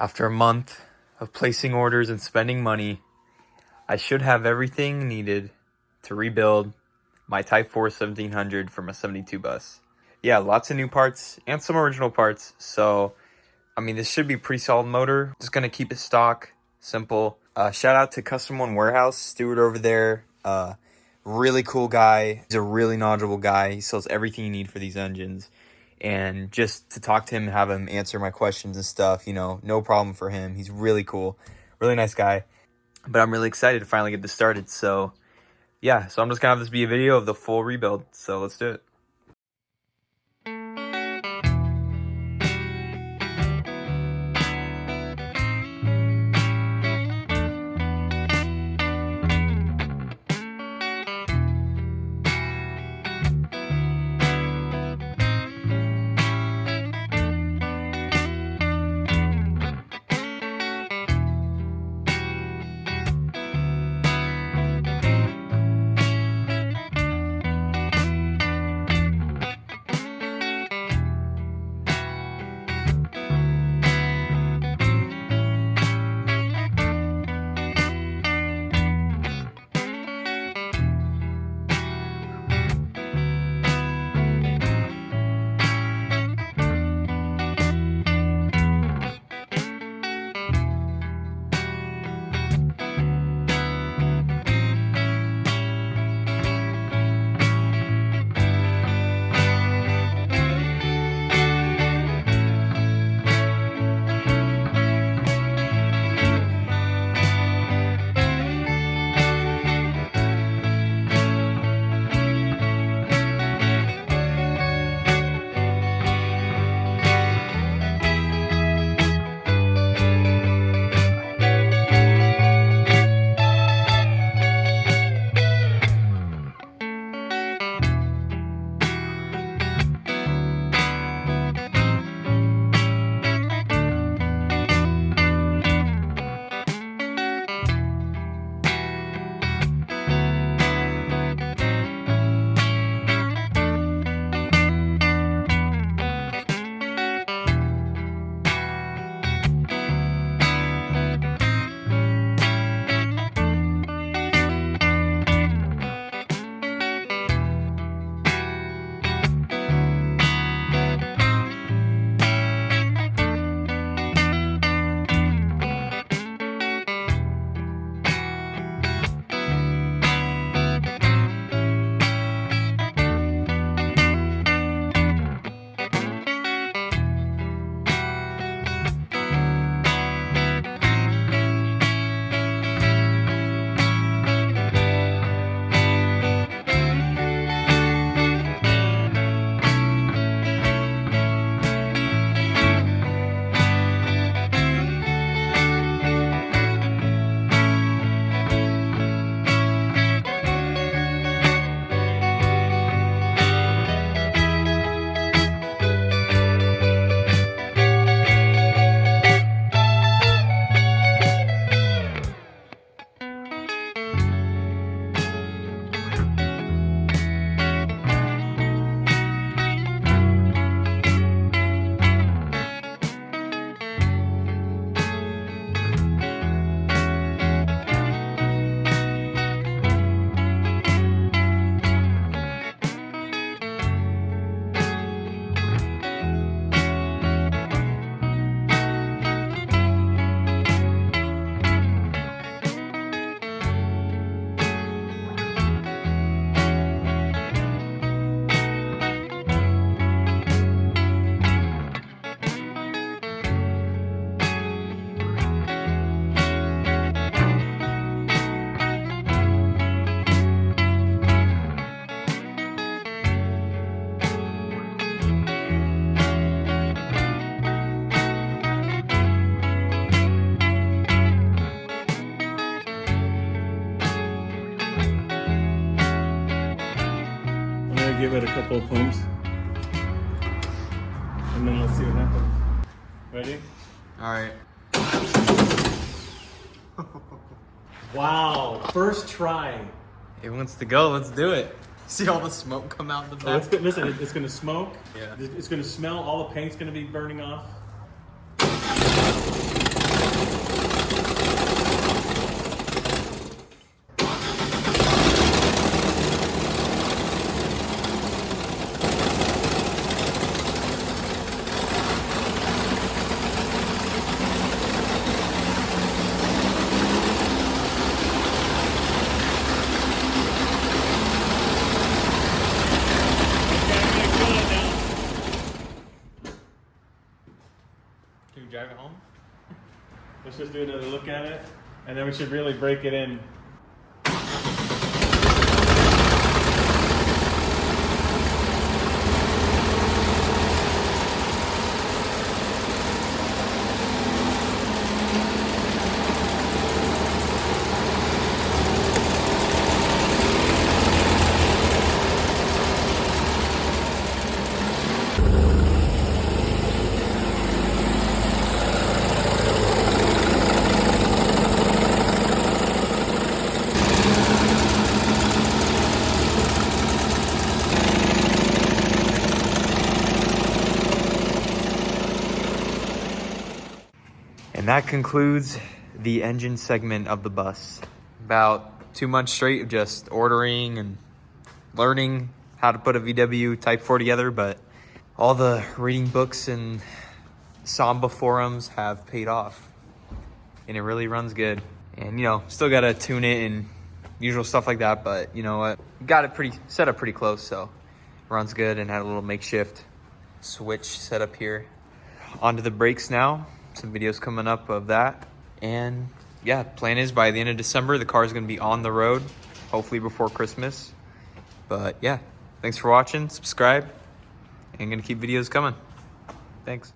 After a month of placing orders and spending money, I should have everything needed to rebuild my Type 4 1700 from a 72 bus. Yeah, lots of new parts and some original parts. So, I mean, this should be a pretty solid motor. Just gonna keep it stock, simple. Shout out to Custom One Warehouse, Stuart over there. Really cool guy. He's a really knowledgeable guy. He sells everything you need for these engines. And just to talk to him and have him answer my questions and stuff, no problem for him. He's really cool, really nice guy. But I'm really excited to finally get this started. So yeah, so I'm just gonna have this be a video of the full rebuild. So let's do it. Give it a couple of pumps, and then let's see what happens. Ready? All right. Wow, first try. It wants to go. Let's do it. See all the smoke come out the back? Oh, it's good. Listen, it's going to smoke. Yeah. It's going to smell. All the paint's going to be burning off. let's just do another look at it, and then we should really break it in. And that concludes the engine segment of the bus. About 2 months straight of just ordering and learning how to put a VW Type 4 together, but all the reading books and Samba forums have paid off. And it really runs good. And you know, still gotta tune it and usual stuff like that, but you know what? Got it set up pretty close, so runs good, and had a little makeshift switch set up here. Onto the brakes now. Some videos coming up of that. And yeah, plan is by the end of December, the car is going to be on the road, hopefully before Christmas. But yeah, thanks for watching. Subscribe. And going to keep videos coming. Thanks.